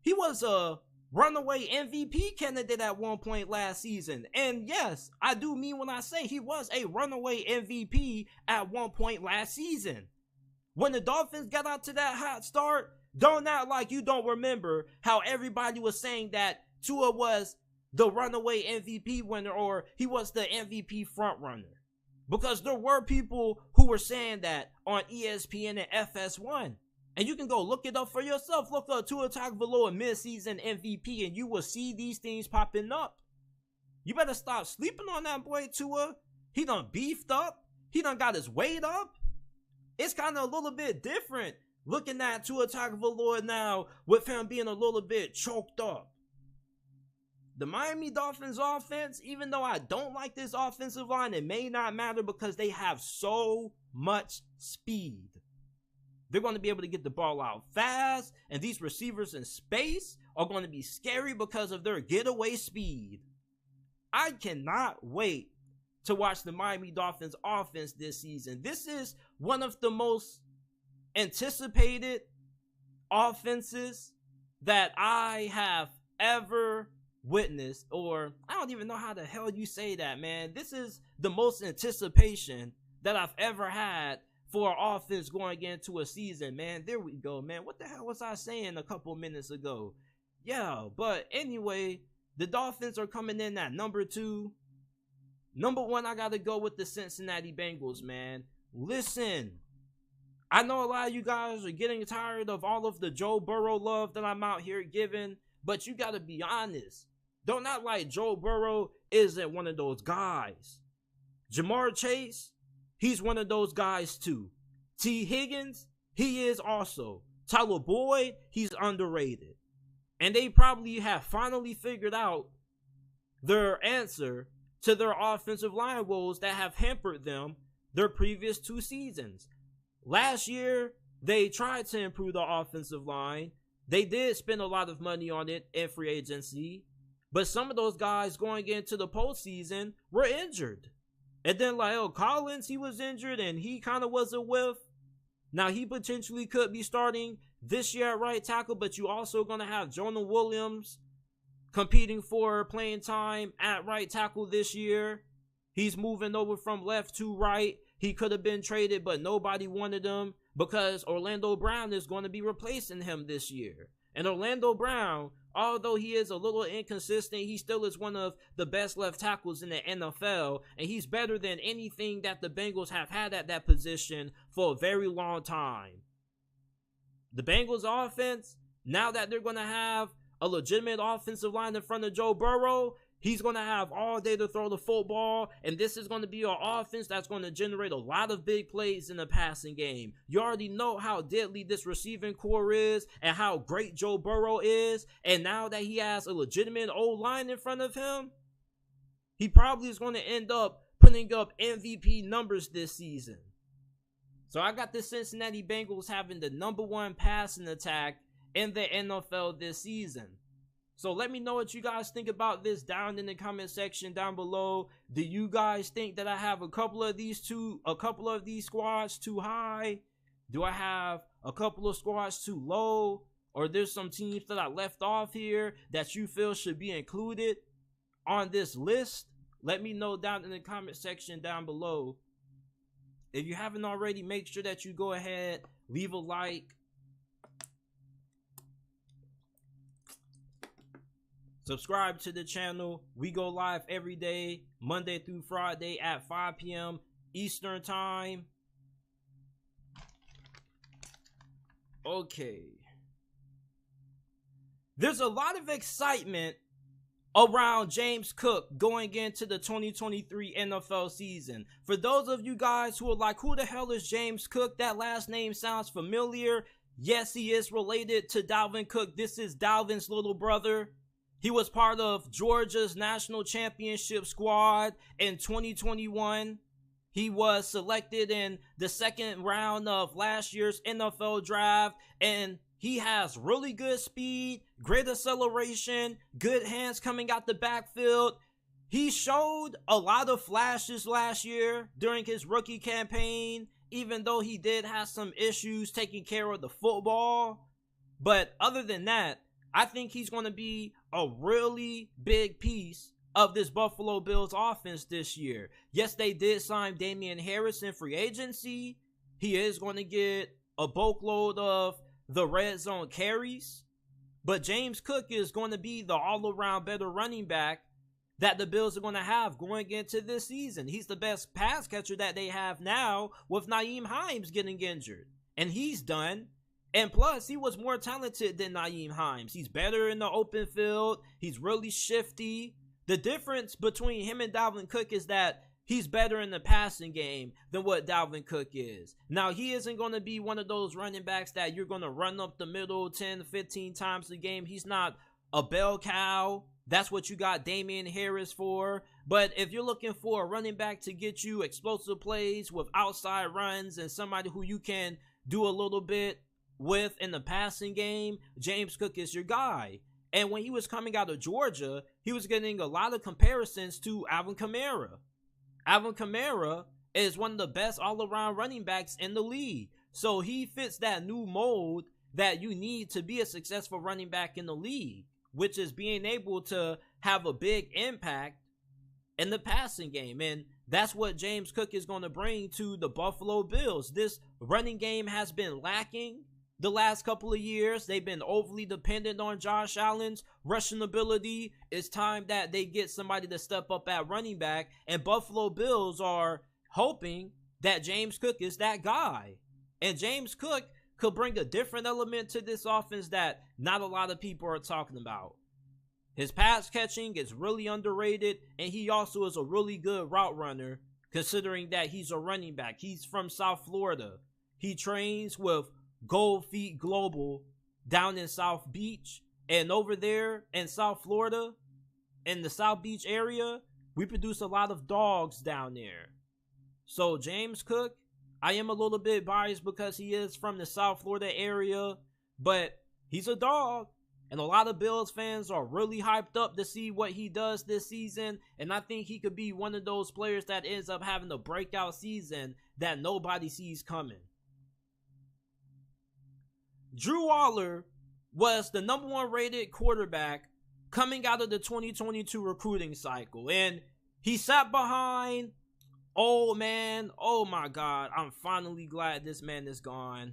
He was a runaway MVP candidate at one point last season. And yes, I do mean when I say he was a runaway MVP at one point last season. When the Dolphins got out to that hot start, don't act like you don't remember how everybody was saying that Tua was the runaway MVP winner or he was the MVP frontrunner. Because there were people who were saying that on ESPN and FS1. And you can go look it up for yourself. Look up Tua Tagovailoa midseason MVP and you will see these things popping up. You better stop sleeping on that boy Tua. He done beefed up. He done got his weight up. It's kind of a little bit different looking at Tua Tagovailoa now with him being a little bit choked up. The Miami Dolphins offense, even though I don't like this offensive line, it may not matter because they have so much speed. They're going to be able to get the ball out fast, and these receivers in space are going to be scary because of their getaway speed. I cannot wait to watch the Miami Dolphins offense this season. This is one of the most anticipated offenses that I have ever witnessed, or I don't even know how the hell you say that, man. This is the most anticipation that I've ever had for an offense going into a season, man. There we go, man. What the hell was I saying a couple minutes ago? Yeah, but anyway, the Dolphins are coming in at number 2. Number 1, I gotta go with the Cincinnati Bengals, man. Listen, I know a lot of you guys are getting tired of all of the Joe Burrow love that I'm out here giving, but you gotta be honest. Don't act like Joe Burrow isn't one of those guys. Jamar Chase, he's one of those guys too. T. Higgins, he is also. Tyler Boyd, he's underrated. And they probably have finally figured out their answer to their offensive line woes that have hampered them their previous 2 seasons. Last year, they tried to improve the offensive line. They did spend a lot of money on it in free agency. But some of those guys going into the postseason were injured. And then La'el Collins, he was injured and he kind of was a whiff. Now, he potentially could be starting this year at right tackle, but you also going to have Jonah Williams competing for playing time at right tackle this year. He's moving over from left to right. He could have been traded, but nobody wanted him because Orlando Brown is going to be replacing him this year. And Orlando Brown, although he is a little inconsistent, he still is one of the best left tackles in the NFL, and he's better than anything that the Bengals have had at that position for a very long time. The Bengals offense, now that they're going to have a legitimate offensive line in front of Joe Burrow, he's going to have all day to throw the football, and this is going to be an offense that's going to generate a lot of big plays in the passing game. You already know how deadly this receiving core is and how great Joe Burrow is, and now that he has a legitimate O-line in front of him, he probably is going to end up putting up MVP numbers this season. So I got the Cincinnati Bengals having the #1 passing attack in the NFL this season. So let me know what you guys think about this down in the comment section down below. Do you guys think that I have a couple of these squads too high? Do I have a couple of squads too low? Or there's some teams that I left off here that you feel should be included on this list? Let me know down in the comment section down below. If you haven't already, make sure that you go ahead, leave a like, subscribe to the channel. We go live every day, Monday through Friday at 5 p.m. Eastern Time. Okay. There's a lot of excitement around James Cook going into the 2023 NFL season. For those of you guys who are like, who the hell is James Cook? That last name sounds familiar. Yes, he is related to Dalvin Cook. This is Dalvin's little brother. He was part of Georgia's national championship squad in 2021. He was selected in the second round of last year's NFL draft, and he has really good speed, great acceleration, good hands coming out the backfield. He showed a lot of flashes last year during his rookie campaign, even though he did have some issues taking care of the football. But other than that, I think he's going to be a really big piece of this Buffalo Bills offense this year. Yes, they did sign Damian Harris in free agency. He is going to get a boatload of the red zone carries. But James Cook is going to be the all-around better running back that the Bills are going to have going into this season. He's the best pass catcher that they have now with Nyheim Hines getting injured. And he's done. And plus, he was more talented than Nyheim Hines. He's better in the open field. He's really shifty. The difference between him and Dalvin Cook is that he's better in the passing game than what Dalvin Cook is. Now, he isn't going to be one of those running backs that you're going to run up the middle 10, 15 times a game. He's not a bell cow. That's what you got Damian Harris for. But if you're looking for a running back to get you explosive plays with outside runs and somebody who you can do a little bit with in the passing game, James Cook is your guy. And when he was coming out of Georgia, he was getting a lot of comparisons to Alvin Kamara. Alvin Kamara is one of the best all-around running backs in the league. So he fits that new mold that you need to be a successful running back in the league, which is being able to have a big impact in the passing game. And that's what James Cook is going to bring to the Buffalo Bills. This running game has been lacking the last couple of years. They've been overly dependent on Josh Allen's rushing ability. It's time that they get somebody to step up at running back, and Buffalo Bills are hoping that James Cook is that guy. And James Cook could bring a different element to this offense that not a lot of people are talking about. His pass catching is really underrated, and he also is a really good route runner, considering that he's a running back. He's from South Florida. He trains with Gold Feet Global down in South Beach, and over there in South Florida, in the South Beach area, we produce a lot of dogs down there. So James Cook, I am a little bit biased because he is from the South Florida area, but he's a dog, And a lot of Bills fans are really hyped up to see what he does this season. And I think he could be one of those players that ends up having a breakout season that nobody sees coming. Drew Allar was the number 1 rated quarterback coming out of the 2022 recruiting cycle. And he sat behind, oh man, oh my God, I'm finally glad this man is gone.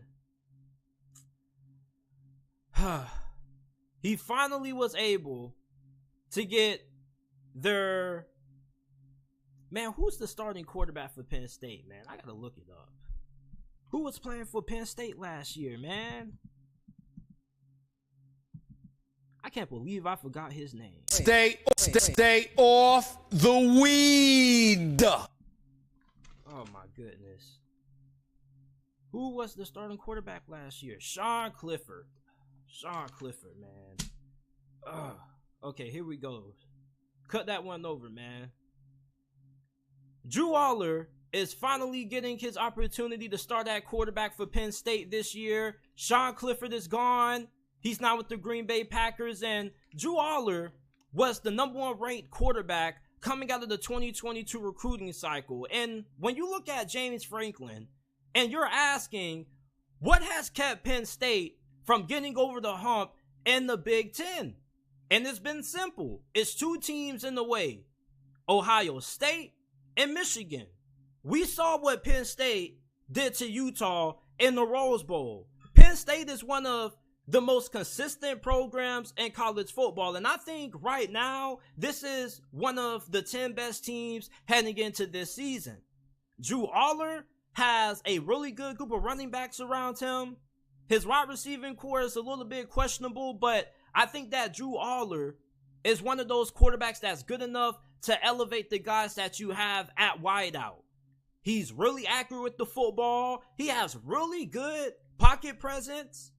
He finally was able to get their... Man, who's the starting quarterback for Penn State, man? I gotta look it up. Who was playing for Penn State last year, man? I can't believe I forgot his name. Stay off the weed. Oh my goodness. Who was the starting quarterback last year? Sean Clifford. Sean Clifford, man. Okay, here we go. Cut that one over, man. Drew Allar is finally getting his opportunity to start at quarterback for Penn State this year. Sean Clifford is gone. He's now with the Green Bay Packers, and Drew Allar was the number 1 ranked quarterback coming out of the 2022 recruiting cycle. And when you look at James Franklin and you're asking, what has kept Penn State from getting over the hump in the Big Ten? And it's been simple. It's 2 teams in the way, Ohio State and Michigan. We saw what Penn State did to Utah in the Rose Bowl. Penn State is one of the most consistent programs in college football. And I think right now, this is one of the 10 best teams heading into this season. Drew Allar has a really good group of running backs around him. His wide receiving core is a little bit questionable, but I think that Drew Allar is one of those quarterbacks that's good enough to elevate the guys that you have at wideout. He's really accurate with the football. He has really good pocket presence.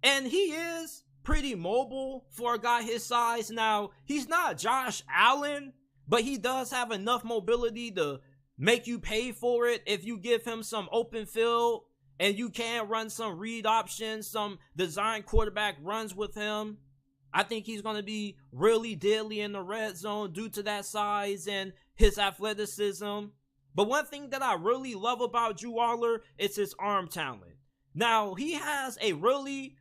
And he is pretty mobile for a guy his size. Now, he's not Josh Allen, but he does have enough mobility to make you pay for it if you give him some open field and you can run some read options, some design quarterback runs with him. I think he's going to be really deadly in the red zone due to that size and his athleticism. But one thing that I really love about Drew Allar is his arm talent. Now, he has a really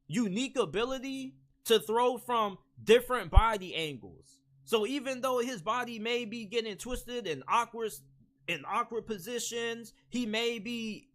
unique ability to throw from different body angles. So even though his body may be getting twisted in awkward positions, he may be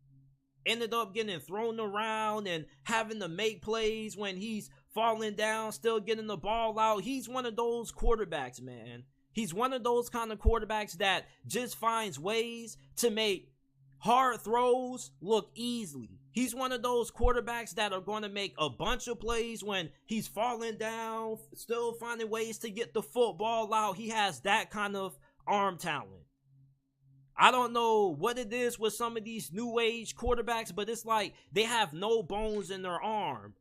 ended up getting thrown around and having to make plays when he's falling down, still getting the ball out. He's one of those quarterbacks, man. He's one of those kind of quarterbacks that just finds ways to make hard throws look easily. He's one of those quarterbacks that are going to make a bunch of plays when he's falling down, still finding ways to get the football out. He has that kind of arm talent. I don't know what it is with some of these new age quarterbacks, but it's like they have no bones in their arm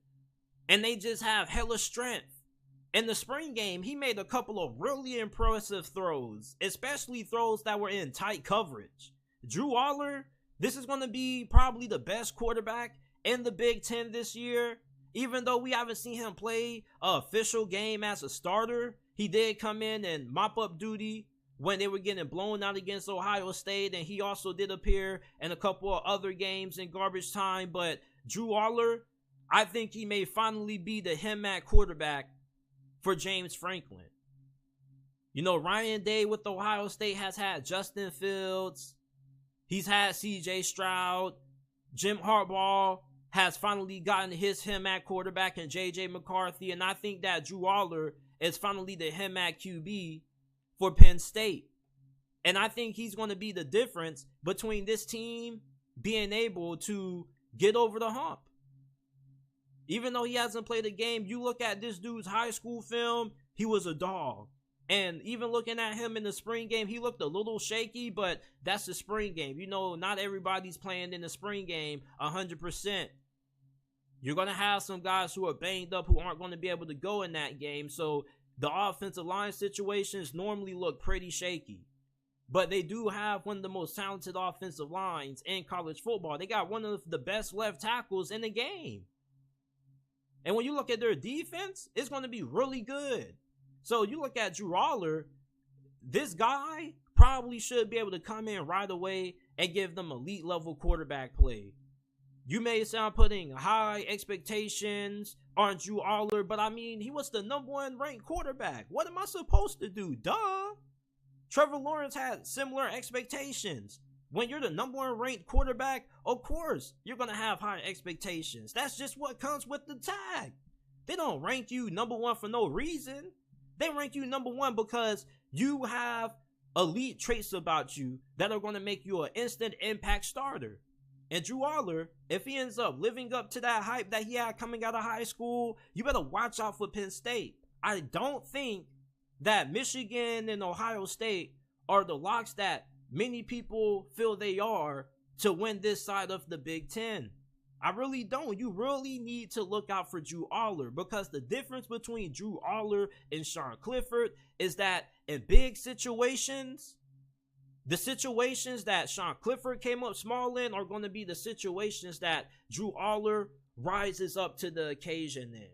and they just have hella strength. In the spring game, he made a couple of really impressive throws, especially throws that were in tight coverage. Drew Allar, this is going to be probably the best quarterback in the Big Ten this year. Even though we haven't seen him play an official game as a starter, he did come in and mop up duty when they were getting blown out against Ohio State, and he also did appear in a couple of other games in garbage time. But Drew Allar, I think he may finally be the him at quarterback for James Franklin. You know, Ryan Day with Ohio State has had Justin Fields. He's had C.J. Stroud. Jim Harbaugh has finally gotten him at quarterback and J.J. McCarthy. And I think that Drew Allar is finally the him at QB for Penn State. And I think he's going to be the difference between this team being able to get over the hump. Even though he hasn't played a game, you look at this dude's high school film, he was a dog. And even looking at him in the spring game, he looked a little shaky, but that's the spring game. You know, not everybody's playing in the spring game 100%. You're going to have some guys who are banged up who aren't going to be able to go in that game. So the offensive line situations normally look pretty shaky. But they do have one of the most talented offensive lines in college football. They got one of the best left tackles in the game. And when you look at their defense, it's going to be really good. So you look at Drew Allar, this guy probably should be able to come in right away and give them elite level quarterback play. You may sound putting high expectations on Drew Allar, but I mean, he was the #1 ranked quarterback. What am I supposed to do? Duh. Trevor Lawrence had similar expectations. When you're the #1 ranked quarterback, of course, you're going to have high expectations. That's just what comes with the tag. They don't rank you #1 for no reason. They rank you #1 because you have elite traits about you that are going to make you an instant impact starter. And Drew Allar, if he ends up living up to that hype that he had coming out of high school, you better watch out for Penn State. I don't think that Michigan and Ohio State are the locks that many people feel they are to win this side of the Big Ten. I really don't. You really need to look out for Drew Allar, because the difference between Drew Allar and Sean Clifford is that in big situations, the situations that Sean Clifford came up small in are going to be the situations that Drew Allar rises up to the occasion in.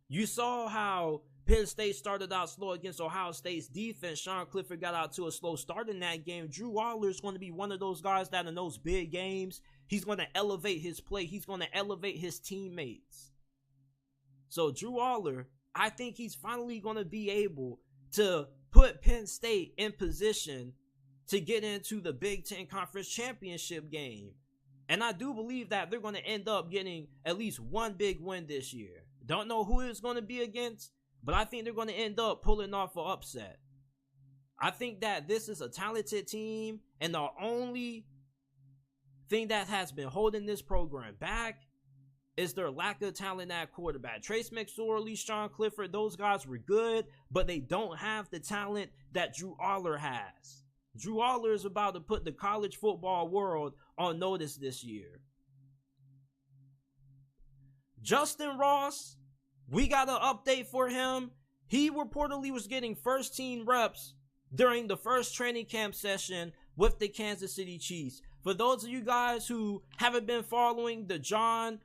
You saw how Penn State started out slow against Ohio State's defense. Sean Clifford got out to a slow start in that game. Drew Allar is going to be one of those guys that in those big games, he's going to elevate his play. He's going to elevate his teammates. So Drew Allar, I think he's finally going to be able to put Penn State in position to get into the Big Ten Conference Championship game. And I do believe that they're going to end up getting at least one big win this year. Don't know who it's going to be against, but I think they're going to end up pulling off an upset. I think that this is a talented team, and the only thing that has been holding this program back is their lack of talent at quarterback. Trace McSorley, Sean Clifford, those guys were good, but they don't have the talent that Drew Allar has. Drew Allar is about to put the college football world on notice this year. Justyn Ross, we got an update for him. He reportedly was getting first team reps during the first training camp session with the Kansas City Chiefs. For those of you guys who haven't been following the John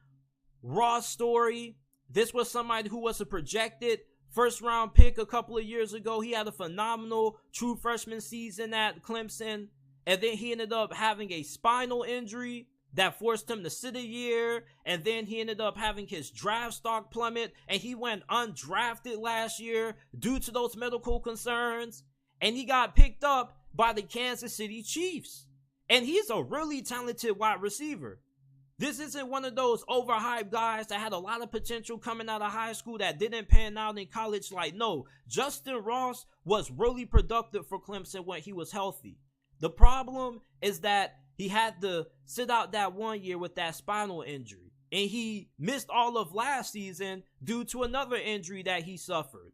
Ross story, this was somebody who was a projected first-round pick a couple of years ago. He had a phenomenal true freshman season at Clemson, and then he ended up having a spinal injury that forced him to sit a year, and then he ended up having his draft stock plummet, and he went undrafted last year due to those medical concerns, and he got picked up by the Kansas City Chiefs. And he's a really talented wide receiver. This isn't one of those overhyped guys that had a lot of potential coming out of high school that didn't pan out in college. Like, no, Justyn Ross was really productive for Clemson when he was healthy. The problem is that he had to sit out that 1 year with that spinal injury, and he missed all of last season due to another injury that he suffered.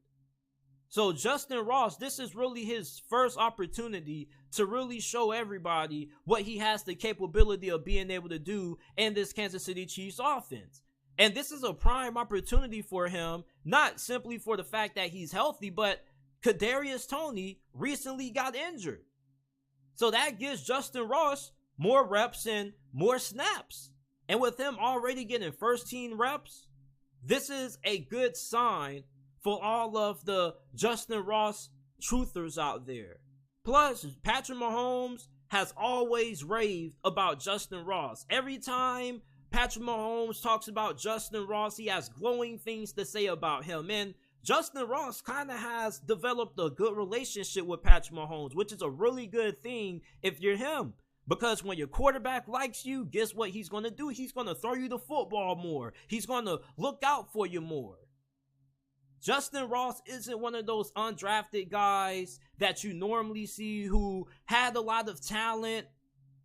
So Justyn Ross, this is really his first opportunity to really show everybody what he has the capability of being able to do in this Kansas City Chiefs offense. And this is a prime opportunity for him, not simply for the fact that he's healthy, but Kadarius Toney recently got injured. So that gives Justyn Ross more reps and more snaps. And with him already getting first team reps, this is a good sign for all of the Justyn Ross truthers out there. Plus, Patrick Mahomes has always raved about Justyn Ross. Every time Patrick Mahomes talks about Justyn Ross, he has glowing things to say about him. And Justyn Ross kind of has developed a good relationship with Patrick Mahomes, which is a really good thing if you're him. Because when your quarterback likes you, guess what he's going to do? He's going to throw you the football more. He's going to look out for you more. Justyn Ross isn't one of those undrafted guys that you normally see who had a lot of talent.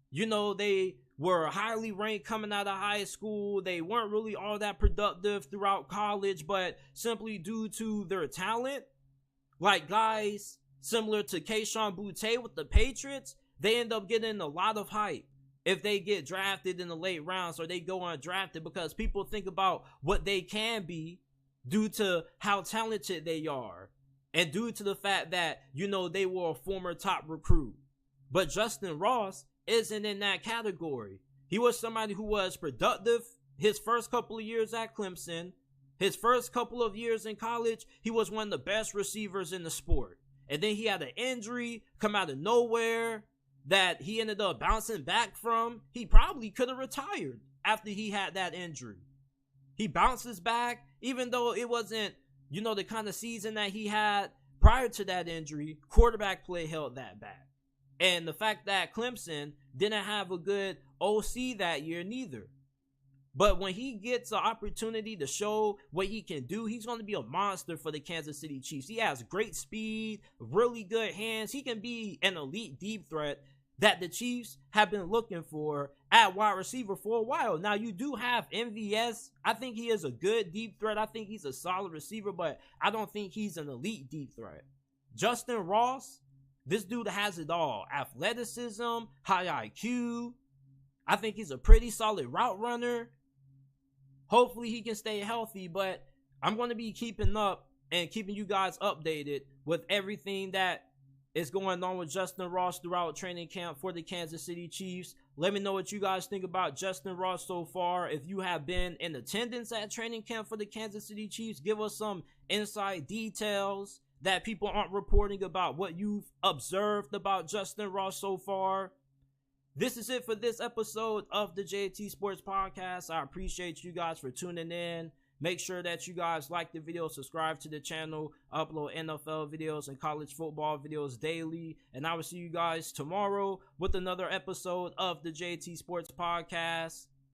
You know, they were highly ranked coming out of high school. They weren't really all that productive throughout college, but simply due to their talent, like guys similar to Kayshon Boutte with the Patriots, they end up getting a lot of hype if they get drafted in the late rounds or they go undrafted, because people think about what they can be due to how talented they are and due to the fact that, you know, they were a former top recruit. But Justyn Ross isn't in that category. He was somebody who was productive his first couple of years at Clemson, His first couple of years in college, he was one of the best receivers in the sport. And then he had an injury come out of nowhere that he ended up bouncing back from. He probably could have retired after he had that injury. He bounces back, even though it wasn't, the kind of season that he had prior to that injury. Quarterback play held that back. And the fact that Clemson didn't have a good OC that year neither. But when he gets an opportunity to show what he can do, he's going to be a monster for the Kansas City Chiefs. He has great speed, really good hands. He can be an elite deep threat that the Chiefs have been looking for at wide receiver for a while. Now, you do have MVS. I think he is a good deep threat. I think he's a solid receiver, but I don't think he's an elite deep threat. Justyn Ross, this dude has it all. Athleticism, high IQ. I think he's a pretty solid route runner. Hopefully he can stay healthy, but I'm going to be keeping up and keeping you guys updated with everything that is going on with Justyn Ross throughout training camp for the Kansas City Chiefs. Let me know what you guys think about Justyn Ross so far. If you have been in attendance at training camp for the Kansas City Chiefs, give us some inside details that people aren't reporting about what you've observed about Justyn Ross so far. This is it for this episode of the JT Sports Podcast. I appreciate you guys for tuning in. Make sure that you guys like the video, subscribe to the channel, upload NFL videos and college football videos daily. And I will see you guys tomorrow with another episode of the JT Sports Podcast.